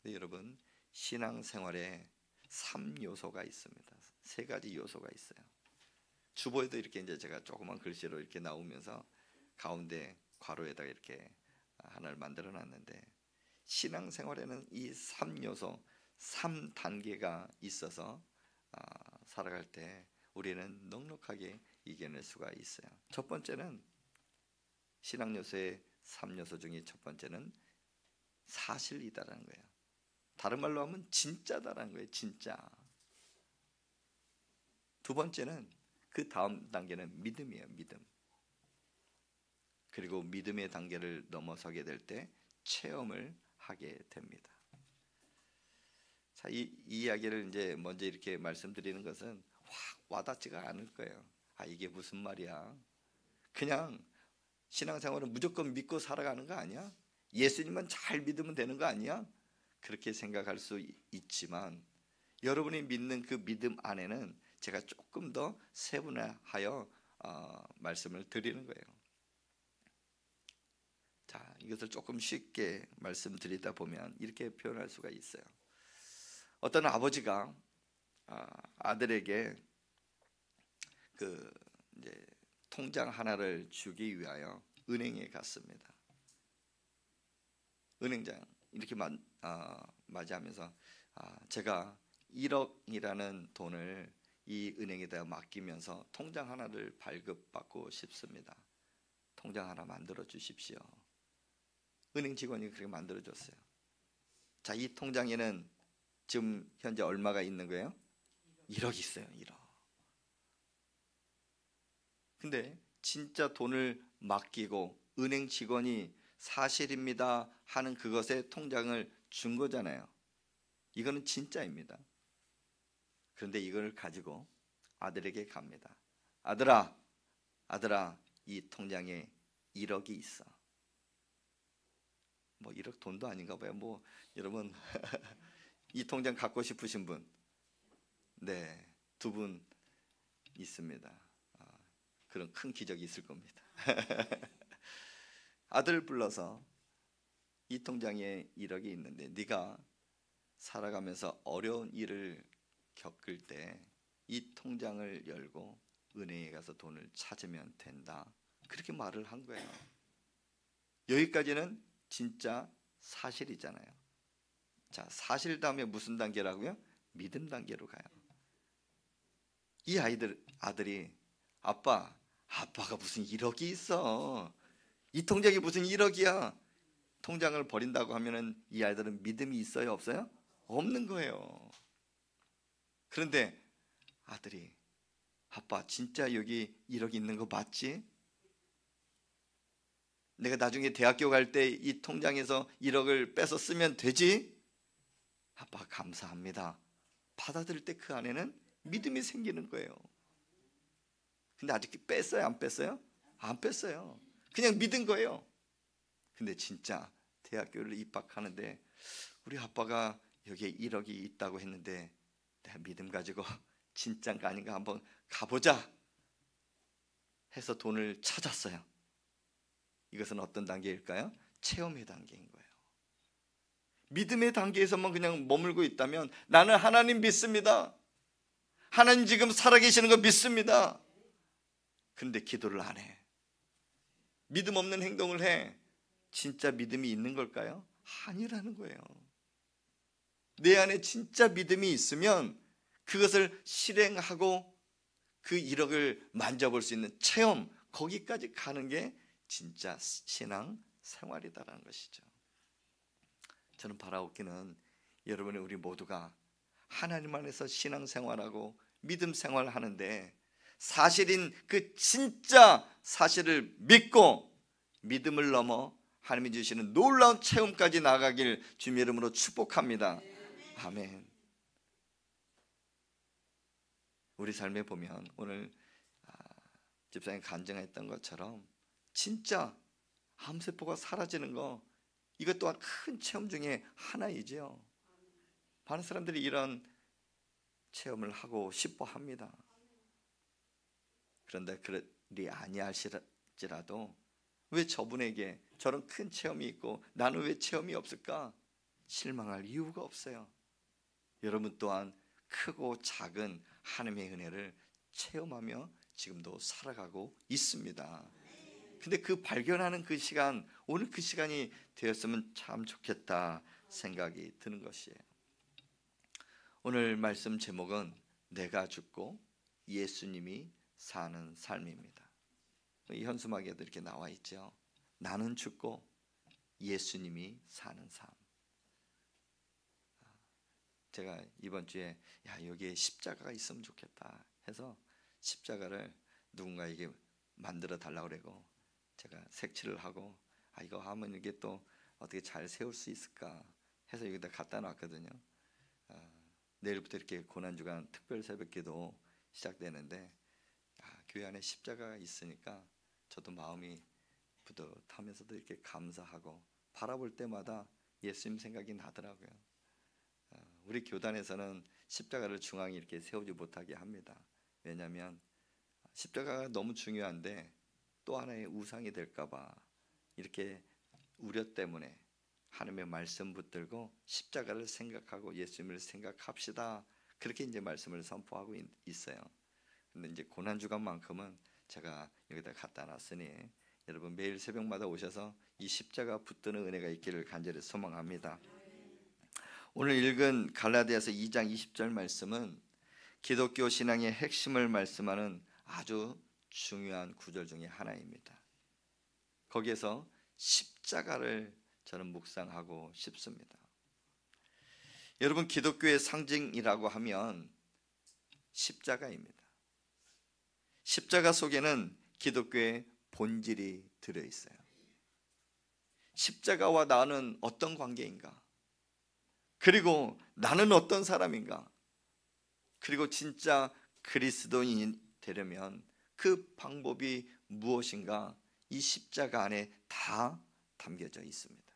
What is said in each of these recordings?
근데 여러분, 신앙생활에 3요소가 있습니다. 3가지 요소가 있어요. 주보에도 이렇게 이제 제가 조그만 글씨로 이렇게 나오면서 가운데 괄호에다가 이렇게 하나를 만들어 놨는데, 신앙생활에는 이 3요소, 3단계가 있어서 살아갈 때 우리는 넉넉하게 이겨낼 수가 있어요. 첫 번째는, 신앙 요소의 3요소 중에 첫 번째는 사실이다라는 거예요. 다른 말로 하면 진짜다라는 거예요. 진짜. 두 번째는, 그 다음 단계는 믿음이에요. 믿음. 그리고 믿음의 단계를 넘어서게 될 때 체험을 하게 됩니다. 자, 이 이야기를 이제 먼저 이렇게 말씀드리는 것은 확 와닿지가 않을 거예요. 이게 무슨 말이야? 그냥 신앙생활은 무조건 믿고 살아가는 거 아니야? 예수님만 잘 믿으면 되는 거 아니야? 그렇게 생각할 수 있지만, 여러분이 믿는 그 믿음 안에는 제가 조금 더 세분화하여 말씀을 드리는 거예요. 자, 이것을 조금 쉽게 말씀드리다 보면 이렇게 표현할 수가 있어요. 어떤 아버지가 아들에게 이제 통장 하나를 주기 위하여 은행에 갔습니다. 은행장 이렇게 맞이하면서 제가 1억이라는 돈을 이 은행에다 맡기면서 통장 하나를 발급받고 싶습니다. 통장 하나 만들어 주십시오. 은행 직원이 그렇게 만들어 줬어요. 자, 이 통장에는 지금 현재 얼마가 있는 거예요? 1억 있어요. 1억. 근데 진짜 돈을 맡기고 은행 직원이 사실입니다 하는 그것에 통장을 준 거잖아요. 이거는 진짜입니다. 그런데 이걸 가지고 아들에게 갑니다. 아들아, 이 통장에 1억이 있어. 뭐 1억 돈도 아닌가 봐요. 뭐 여러분 이 통장 갖고 싶으신 분? 네, 2분 있습니다. 그런 큰 기적이 있을 겁니다. 아들을 불러서 이 통장에 1억이 있는데 네가 살아가면서 어려운 일을 겪을 때 이 통장을 열고 은행에 가서 돈을 찾으면 된다. 그렇게 말을 한 거예요. 여기까지는 진짜 사실이잖아요. 자, 사실 다음에 무슨 단계라고요? 믿음 단계로 가요. 이 아들이 아빠가 무슨 1억이 있어. 이 통장이 무슨 1억이야. 통장을 버린다고 하면은 이 아이들은 믿음이 있어요, 없어요? 없는 거예요. 그런데 아들이, 아빠 진짜 여기 1억 있는 거 맞지? 내가 나중에 대학교 갈 때 이 통장에서 1억을 빼서 쓰면 되지? 아빠 감사합니다. 받아들일 때 그 안에는 믿음이 생기는 거예요. 근데 아직 뺐어요? 안 뺐어요? 안 뺐어요. 그냥 믿은 거예요. 근데 진짜 대학교를 입학하는데 우리 아빠가 여기에 1억이 있다고 했는데 내가 믿음 가지고 진짠가 아닌가 한번 가보자 해서 돈을 찾았어요. 이것은 어떤 단계일까요? 체험의 단계인 거예요. 믿음의 단계에서만 그냥 머물고 있다면 나는 하나님 믿습니다. 하나님 지금 살아계시는 거 믿습니다. 그런데 기도를 안 해. 믿음 없는 행동을 해. 진짜 믿음이 있는 걸까요? 아니라는 거예요. 내 안에 진짜 믿음이 있으면 그것을 실행하고 그 1억을 만져볼 수 있는 체험, 거기까지 가는 게 진짜 신앙 생활이다라는 것이죠. 저는 바라옵기는 여러분의 우리 모두가 하나님 안에서 신앙 생활하고 믿음 생활하는데 사실인 그 진짜 사실을 믿고 믿음을 넘어 하나님이 주시는 놀라운 체험까지 나가길 주님의 이름으로 축복합니다. 아멘. 우리 삶에 보면 오늘 집사님 간증했던 것처럼 진짜 암세포가 사라지는 거, 이것 또한 큰 체험 중에 하나이죠. 많은 사람들이 이런 체험을 하고 싶어 합니다. 그런데 그리 아니할지라도 왜 저분에게 저런 큰 체험이 있고 나는 왜 체험이 없을까? 실망할 이유가 없어요. 여러분 또한 크고 작은 하나님의 은혜를 체험하며 지금도 살아가고 있습니다. 근데 그 발견하는 그 시간, 오늘 그 시간이 되었으면 참 좋겠다 생각이 드는 것이에요. 오늘 말씀 제목은 내가 죽고 예수님이 사는 삶입니다. 이 현수막에도 이렇게 나와 있죠. 나는 죽고 예수님이 사는 삶. 제가 이번 주에 여기에 십자가가 있으면 좋겠다 해서 십자가를 누군가에게 만들어 달라고 그러고 제가 색칠을 하고 이거 하면 이게 또 어떻게 잘 세울 수 있을까 해서 여기다 갖다 놨거든요. 내일부터 이렇게 고난주간 특별 새벽기도 시작되는데 교회 안에 십자가가 있으니까 저도 마음이 뿌듯하면서도 이렇게 감사하고 바라볼 때마다 예수님 생각이 나더라고요. 우리 교단에서는 십자가를 중앙에 이렇게 세우지 못하게 합니다. 왜냐하면 십자가가 너무 중요한데 또 하나의 우상이 될까봐 이렇게 우려 때문에 하나님의 말씀 붙들고 십자가를 생각하고 예수님을 생각합시다. 그렇게 이제 말씀을 선포하고 있어요. 근데 이제 고난주간만큼은 제가 여기다 갖다 놨으니 여러분 매일 새벽마다 오셔서 이 십자가 붙드는 은혜가 있기를 간절히 소망합니다. 오늘 읽은 갈라디아서 2장 20절 말씀은 기독교 신앙의 핵심을 말씀하는 아주 중요한 구절 중에 하나입니다. 거기에서 십자가를 저는 묵상하고 싶습니다. 여러분 기독교의 상징이라고 하면 십자가입니다. 십자가 속에는 기독교의 본질이 들어있어요. 십자가와 나는 어떤 관계인가? 그리고 나는 어떤 사람인가? 그리고 진짜 그리스도인이 되려면 그 방법이 무엇인가? 이 십자가 안에 다 담겨져 있습니다.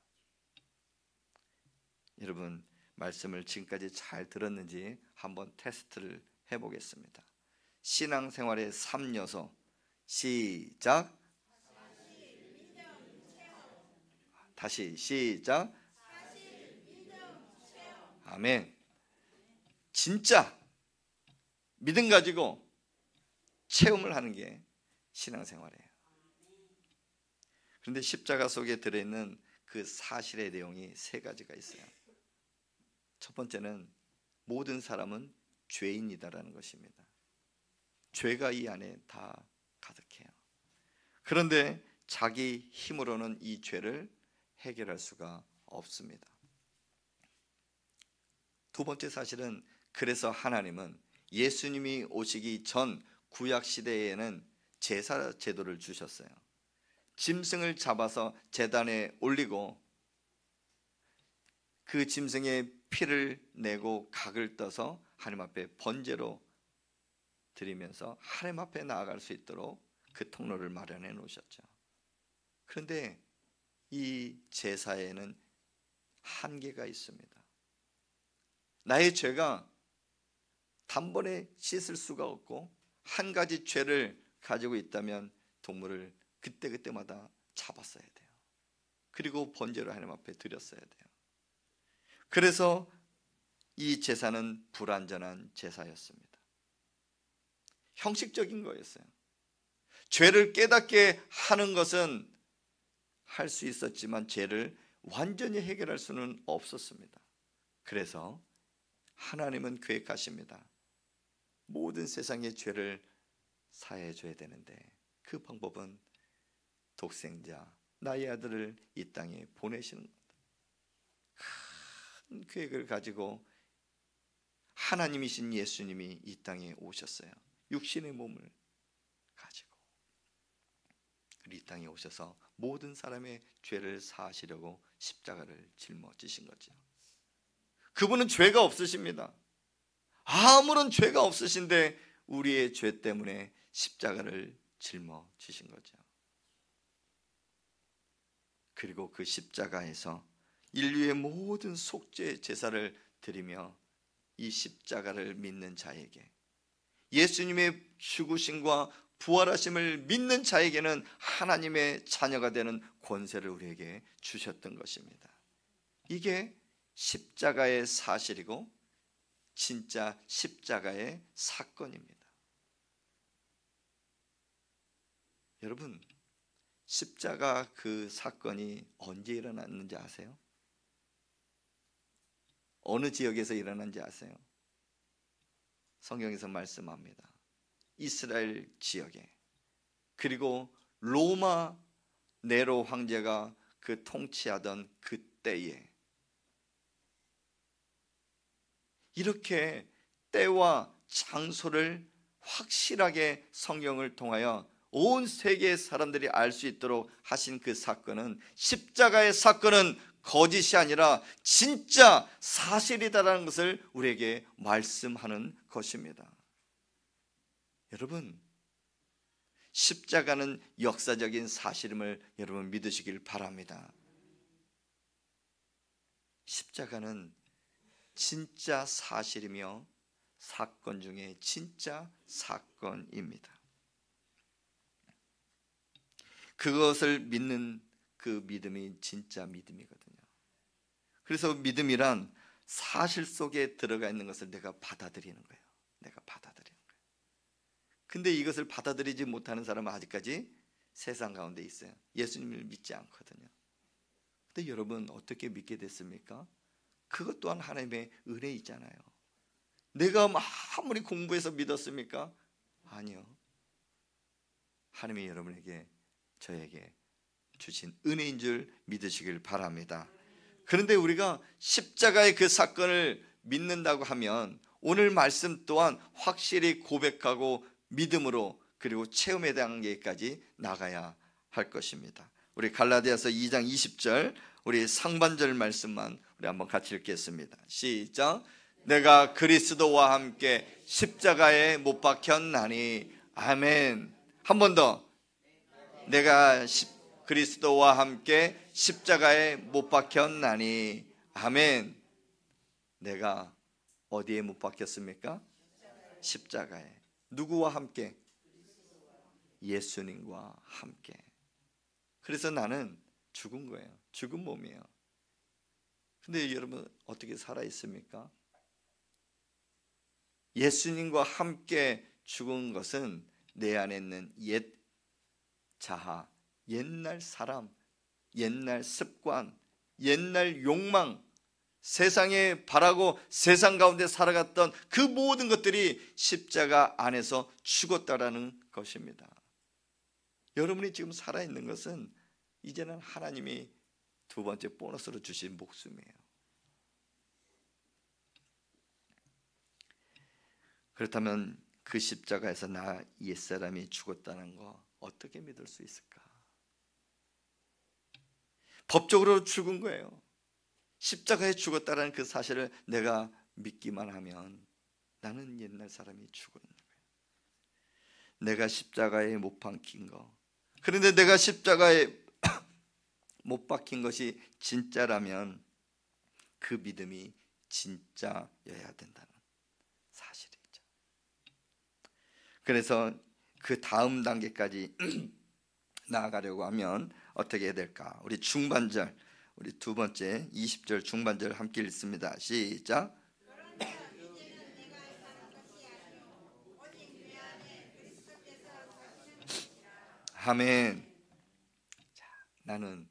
여러분 말씀을 지금까지 잘 들었는지 한번 테스트를 해보겠습니다. 신앙생활의 3요소 시작. 다시 시작. 아멘. 진짜 믿음 가지고 체험을 하는 게 신앙생활이에요. 그런데 십자가 속에 들어있는 그 사실의 내용이 세 가지가 있어요. 첫 번째는 모든 사람은 죄인이다라는 것입니다. 죄가 이 안에 다 가득해요. 그런데 자기 힘으로는 이 죄를 해결할 수가 없습니다. 두 번째 사실은 그래서 하나님은 예수님이 오시기 전 구약 시대에는 제사 제도를 주셨어요. 짐승을 잡아서 제단에 올리고 그 짐승의 피를 내고 각을 떠서 하나님 앞에 번제로 드리면서 하나님 앞에 나아갈 수 있도록 그 통로를 마련해 놓으셨죠. 그런데 이 제사에는 한계가 있습니다. 나의 죄가 단번에 씻을 수가 없고 한 가지 죄를 가지고 있다면 동물을 그때그때마다 잡았어야 돼요. 그리고 번제로 하나님 앞에 드렸어야 돼요. 그래서 이 제사는 불완전한 제사였습니다. 형식적인 거였어요. 죄를 깨닫게 하는 것은 할 수 있었지만 죄를 완전히 해결할 수는 없었습니다. 그래서 하나님은 계획하십니다. 모든 세상의 죄를 사해 줘야 되는데 그 방법은 독생자 나의 아들을 이 땅에 보내시는 겁니다. 큰 계획을 가지고 하나님이신 예수님이 이 땅에 오셨어요. 육신의 몸을 가지고 이 땅에 오셔서 모든 사람의 죄를 사하시려고 십자가를 짊어지신 거죠. 그분은 죄가 없으십니다. 아무런 죄가 없으신데 우리의 죄 때문에 십자가를 짊어지신 거죠. 그리고 그 십자가에서 인류의 모든 속죄 제사를 드리며 이 십자가를 믿는 자에게 예수님의 죽으심과 부활하심을 믿는 자에게는 하나님의 자녀가 되는 권세를 우리에게 주셨던 것입니다. 이게 십자가의 사실이고 진짜 십자가의 사건입니다. 여러분, 십자가 그 사건이 언제 일어났는지 아세요? 어느 지역에서 일어난지 아세요? 성경에서 말씀합니다. 이스라엘 지역에, 그리고 로마 네로 황제가 그 통치하던 그때에, 이렇게 때와 장소를 확실하게 성경을 통하여 온 세계의 사람들이 알 수 있도록 하신 그 사건은, 십자가의 사건은 거짓이 아니라 진짜 사실이다라는 것을 우리에게 말씀하는 것입니다. 여러분, 십자가는 역사적인 사실임을 여러분 믿으시길 바랍니다. 십자가는 진짜 사실이며 사건 중에 진짜 사건입니다. 그것을 믿는 그 믿음이 진짜 믿음이거든요. 그래서 믿음이란 사실 속에 들어가 있는 것을 내가 받아들이는 거예요. 내가 받아들이는 거예요. 근데 이것을 받아들이지 못하는 사람은 아직까지 세상 가운데 있어요. 예수님을 믿지 않거든요. 근데 여러분, 어떻게 믿게 됐습니까? 그것 또한 하나님의 은혜이잖아요. 내가 아무리 공부해서 믿었습니까? 아니요. 하나님이 여러분에게, 저에게 주신 은혜인 줄 믿으시길 바랍니다. 그런데 우리가 십자가의 그 사건을 믿는다고 하면 오늘 말씀 또한 확실히 고백하고 믿음으로, 그리고 체험의 단계까지 나가야 할 것입니다. 우리 갈라디아서 2장 20절, 우리 상반절 말씀만 우리 한번 같이 읽겠습니다. 시작. 내가 그리스도와 함께 십자가에 못 박혔나니. 아멘. 한 번 더. 내가 그리스도와 함께 십자가에 못 박혔나니. 아멘. 내가 어디에 못 박혔습니까? 십자가에. 누구와 함께? 예수님과 함께. 그래서 나는 죽은 거예요. 죽은 몸이에요. 근데 여러분, 어떻게 살아 있습니까? 예수님과 함께 죽은 것은 내 안에 있는 옛 자아, 옛날 사람, 옛날 습관, 옛날 욕망, 세상에 바라고 세상 가운데 살아갔던 그 모든 것들이 십자가 안에서 죽었다라는 것입니다. 여러분이 지금 살아있는 것은 이제는 하나님이 두 번째 보너스로 주신 목숨이에요. 그렇다면 그 십자가에서 나 옛사람이 죽었다는 거 어떻게 믿을 수 있을까? 법적으로 죽은 거예요. 십자가에 죽었다는 그 사실을 내가 믿기만 하면 나는 옛날 사람이 죽었는 거예요. 내가 십자가에 못 박힌 거. 그런데 내가 십자가에 못 박힌 것이 진짜라면 그 믿음이 진짜여야 된다는 사실이죠. 그래서 그 다음 단계까지 나아가려고 하면 어떻게 해야 될까? 우리 중반절, 우리 두 번째 20절 중반절 함께 읽습니다. 시작. 아멘. 자, 나는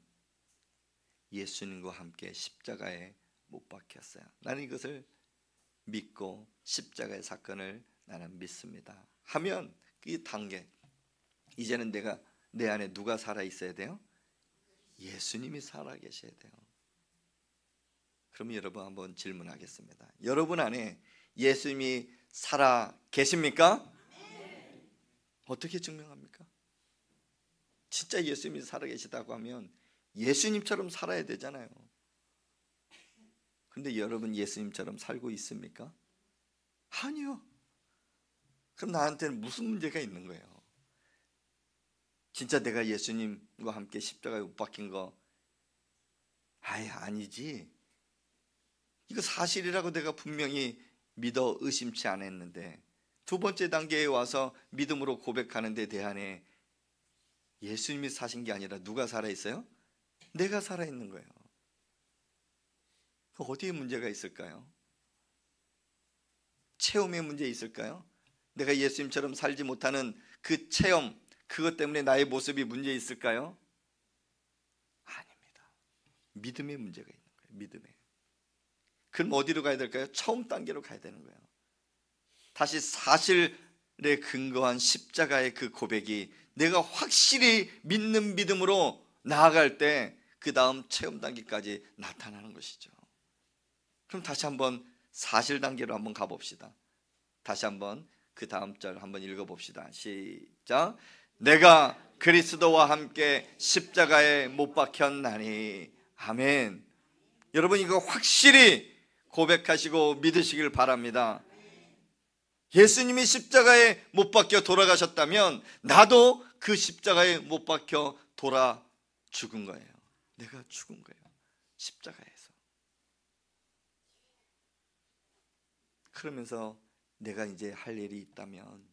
예수님과 함께 십자가에 못 박혔어요. 나는 이것을 믿고 십자가의 사건을 나는 믿습니다. 하면 이 단계, 이제는 내가 내 안에 누가 살아 있어야 돼요? 예수님이 살아 계셔야 돼요. 그럼 여러분 한번 질문하겠습니다. 여러분 안에 예수님이 살아 계십니까? 어떻게 증명합니까? 진짜 예수님이 살아 계시다고 하면 예수님처럼 살아야 되잖아요. 그런데 여러분 예수님처럼 살고 있습니까? 아니요. 그럼 나한테는 무슨 문제가 있는 거예요? 진짜 내가 예수님과 함께 십자가에 못 박힌 거 아니지. 이거 사실이라고 내가 분명히 믿어 의심치 않았는데, 두 번째 단계에 와서 믿음으로 고백하는 데 대한에 예수님이 사신 게 아니라 누가 살아있어요? 내가 살아있는 거예요. 어디에 문제가 있을까요? 체험의 문제 있을까요? 내가 예수님처럼 살지 못하는 그 체험, 그것 때문에 나의 모습이 문제 있을까요? 아닙니다. 믿음의 문제가 있는 거예요. 믿음에. 그럼 어디로 가야 될까요? 처음 단계로 가야 되는 거예요. 다시 사실에 근거한 십자가의 그 고백이 내가 확실히 믿는 믿음으로 나아갈 때 그 다음 체험 단계까지 나타나는 것이죠. 그럼 다시 한번 사실 단계로 한번 가봅시다. 다시 한번 그 다음 절 한번 읽어봅시다. 시작. 내가 그리스도와 함께 십자가에 못 박혔나니. 아멘. 여러분 이거 확실히 고백하시고 믿으시길 바랍니다. 예수님이 십자가에 못 박혀 돌아가셨다면 나도 그 십자가에 못 박혀 돌아 죽은 거예요. 내가 죽은 거예요. 십자가에서. 그러면서 내가 이제 할 일이 있다면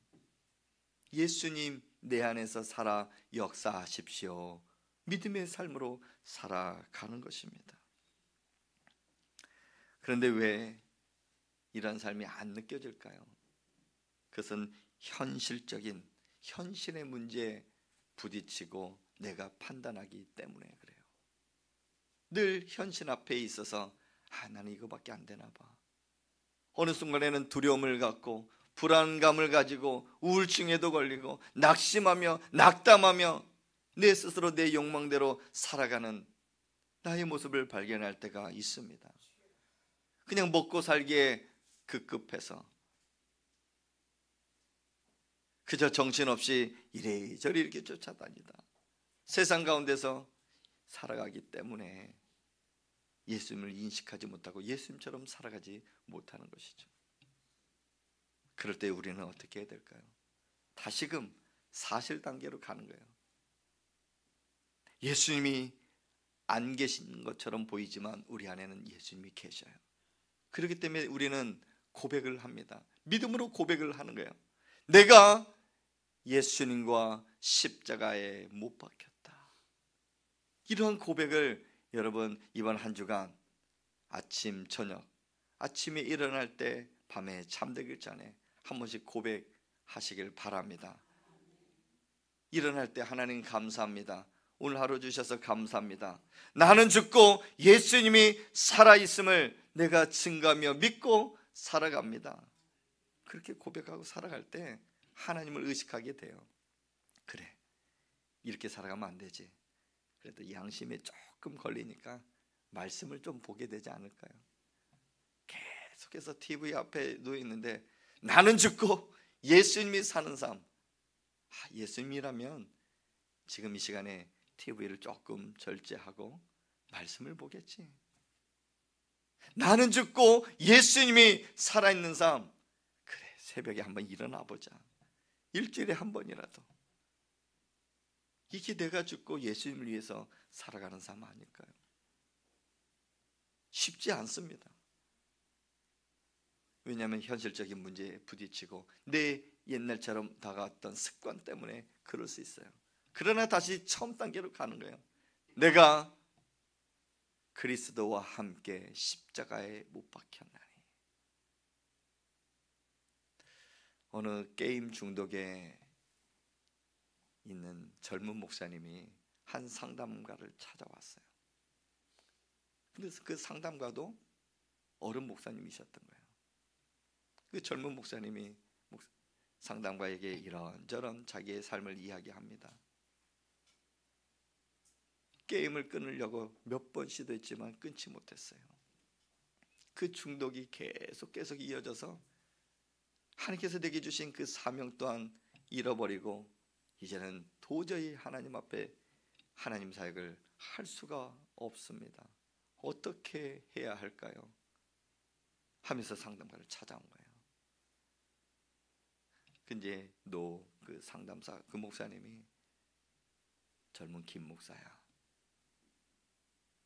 예수님 내 안에서 살아 역사하십시오. 믿음의 삶으로 살아가는 것입니다. 그런데 왜 이런 삶이 안 느껴질까요? 그것은 현실적인 현실의 문제에 부딪히고 내가 판단하기 때문에 그래요. 늘 현실 앞에 있어서 나는 이거밖에 안 되나 봐. 어느 순간에는 두려움을 갖고 불안감을 가지고 우울증에도 걸리고 낙심하며 낙담하며 내 스스로 내 욕망대로 살아가는 나의 모습을 발견할 때가 있습니다. 그냥 먹고 살기에 급급해서 그저 정신없이 이래저래 이렇게 쫓아다니다 세상 가운데서 살아가기 때문에 예수님을 인식하지 못하고 예수님처럼 살아가지 못하는 것이죠. 그럴 때 우리는 어떻게 해야 될까요? 다시금 사실 단계로 가는 거예요. 예수님이 안 계신 것처럼 보이지만 우리 안에는 예수님이 계셔요. 그렇기 때문에 우리는 고백을 합니다. 믿음으로 고백을 하는 거예요. 내가 예수님과 십자가에 못 박혔다. 이러한 고백을 여러분 이번 한 주간 아침 저녁 아침에 일어날 때 밤에 잠들기 전에 한 번씩 고백하시길 바랍니다. 일어날 때 하나님 감사합니다. 오늘 하루 주셔서 감사합니다. 나는 죽고 예수님이 살아있음을 내가 증거하며 믿고 살아갑니다. 그렇게 고백하고 살아갈 때 하나님을 의식하게 돼요. 그래, 이렇게 살아가면 안 되지. 그래도 양심에 조금 걸리니까 말씀을 좀 보게 되지 않을까요? 계속해서 TV 앞에 누워있는데 나는 죽고 예수님이 사는 삶. 예수님이라면 지금 이 시간에 TV를 조금 절제하고 말씀을 보겠지. 나는 죽고 예수님이 살아있는 삶. 그래, 새벽에 한번 일어나 보자. 일주일에 한 번이라도. 이게 내가 죽고 예수님을 위해서 살아가는 삶 아닐까요? 쉽지 않습니다. 왜냐하면 현실적인 문제에 부딪히고 내 옛날처럼 다가왔던 습관 때문에 그럴 수 있어요. 그러나 다시 처음 단계로 가는 거예요. 내가 그리스도와 함께 십자가에 못 박혔나니. 어느 게임 중독에 있는 젊은 목사님이 한 상담가를 찾아왔어요. 그래서 그 상담가도 어른 목사님이셨던 거예요. 그 젊은 목사님이 상담가에게 이런저런 자기의 삶을 이야기합니다. 게임을 끊으려고 몇 번 시도했지만 끊지 못했어요. 그 중독이 계속 이어져서 하나님께서 내게 주신 그 사명 또한 잃어버리고 이제는 도저히 하나님 앞에 하나님 사역을 할 수가 없습니다. 어떻게 해야 할까요? 하면서 상담가를 찾아온 거예요. 근데 그 상담사 그 목사님이 젊은 김 목사야.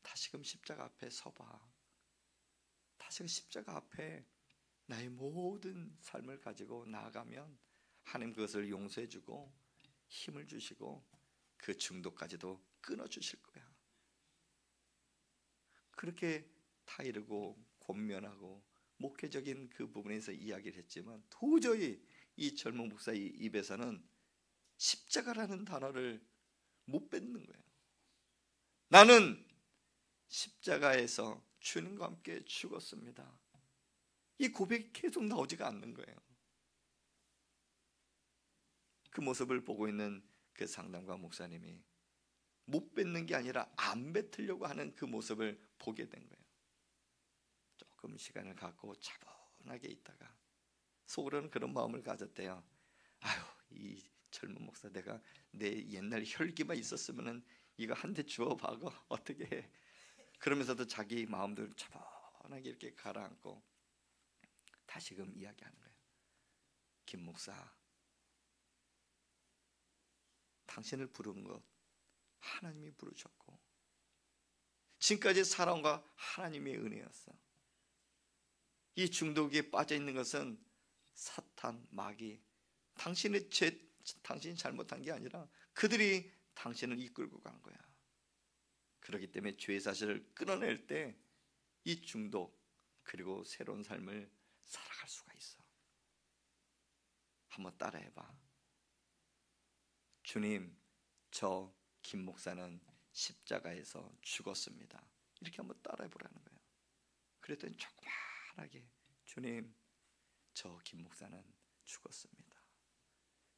다시금 십자가 앞에 서봐. 다시금 십자가 앞에 나의 모든 삶을 가지고 나아가면 하나님 그것을 용서해 주고 힘을 주시고 그 중독까지도 끊어 주실 거야. 그렇게 타이르고 권면하고 목회적인 그 부분에서 이야기를 했지만 도저히 이 젊은 목사의 입에서는 십자가라는 단어를 못 뱉는 거예요. 나는 십자가에서 주님과 함께 죽었습니다. 이 고백이 계속 나오지가 않는 거예요. 그 모습을 보고 있는 그 상담가 목사님이 못 뱉는 게 아니라 안 뱉으려고 하는 그 모습을 보게 된 거예요. 조금 시간을 갖고 차분하게 있다가 속으로는 그런 마음을 가졌대요. 아유, 이 젊은 목사, 내가 내 옛날 혈기만 있었으면 이거 한 대 주워봐고 어떻게 해. 그러면서도 자기 마음들 차분하게 이렇게 가라앉고 다시금 이야기하는 거예요. 김 목사, 당신을 부른 것 하나님이 부르셨고 지금까지 살아온 거 하나님의 은혜였어. 이 중독에 빠져 있는 것은 사탄, 마귀, 당신이 잘못한 게 아니라 그들이 당신을 이끌고 간 거야. 그렇기 때문에 죄의 사실을 끊어낼 때 이 중독 그리고 새로운 삶을 살아갈 수가 있어. 한번 따라해봐. 주님, 저 김 목사는 십자가에서 죽었습니다. 이렇게 한번 따라해보라는 거예요. 그랬더니 조그만하게, 주님, 저 김 목사는 죽었습니다.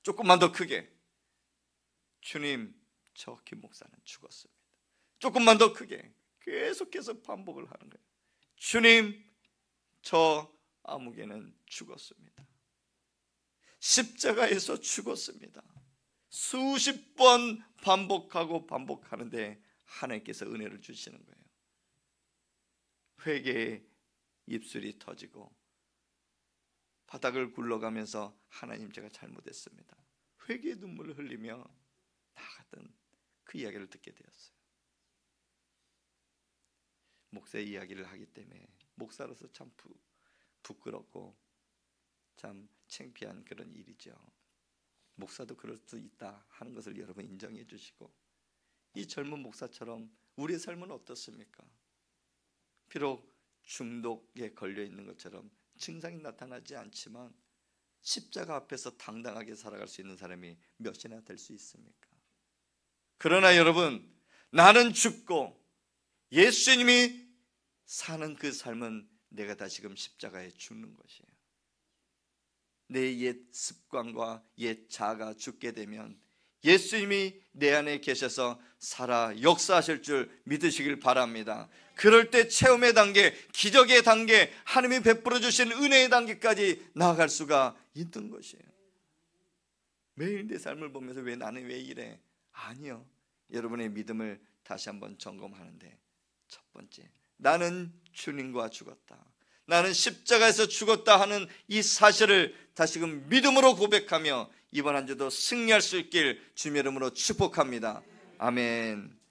조금만 더 크게, 주님, 저 김 목사는 죽었습니다. 조금만 더 크게, 계속해서 반복을 하는 거예요. 주님, 저 아무개는 죽었습니다. 십자가에서 죽었습니다. 수십 번 반복하는데 하나님께서 은혜를 주시는 거예요. 회개의 입술이 터지고 바닥을 굴러가면서 하나님, 제가 잘못했습니다. 회개의 눈물을 흘리며 나갔던 그 이야기를 듣게 되었어요. 목사의 이야기를 하기 때문에 목사로서 참 부끄럽고 참 창피한 그런 일이죠. 목사도 그럴 수 있다 하는 것을 여러분 인정해 주시고, 이 젊은 목사처럼 우리의 삶은 어떻습니까? 비록 중독에 걸려 있는 것처럼 증상이 나타나지 않지만 십자가 앞에서 당당하게 살아갈 수 있는 사람이 몇이나 될 수 있습니까? 그러나 여러분, 나는 죽고 예수님이 사는 그 삶은 내가 다시금 십자가에 죽는 것이에요. 내 옛 습관과 옛 자아가 죽게 되면 예수님이 내 안에 계셔서 살아 역사하실 줄 믿으시길 바랍니다. 그럴 때 체험의 단계, 기적의 단계, 하나님이 베풀어 주신 은혜의 단계까지 나아갈 수가 있는 것이에요. 매일 내 삶을 보면서 왜 나는 왜 이래? 아니요. 여러분의 믿음을 다시 한번 점검하는데, 첫 번째, 나는 주님과 죽었다, 나는 십자가에서 죽었다 하는 이 사실을 다시금 믿음으로 고백하며 이번 한 주도 승리할 수 있길 주님의 이름으로 축복합니다. 아멘.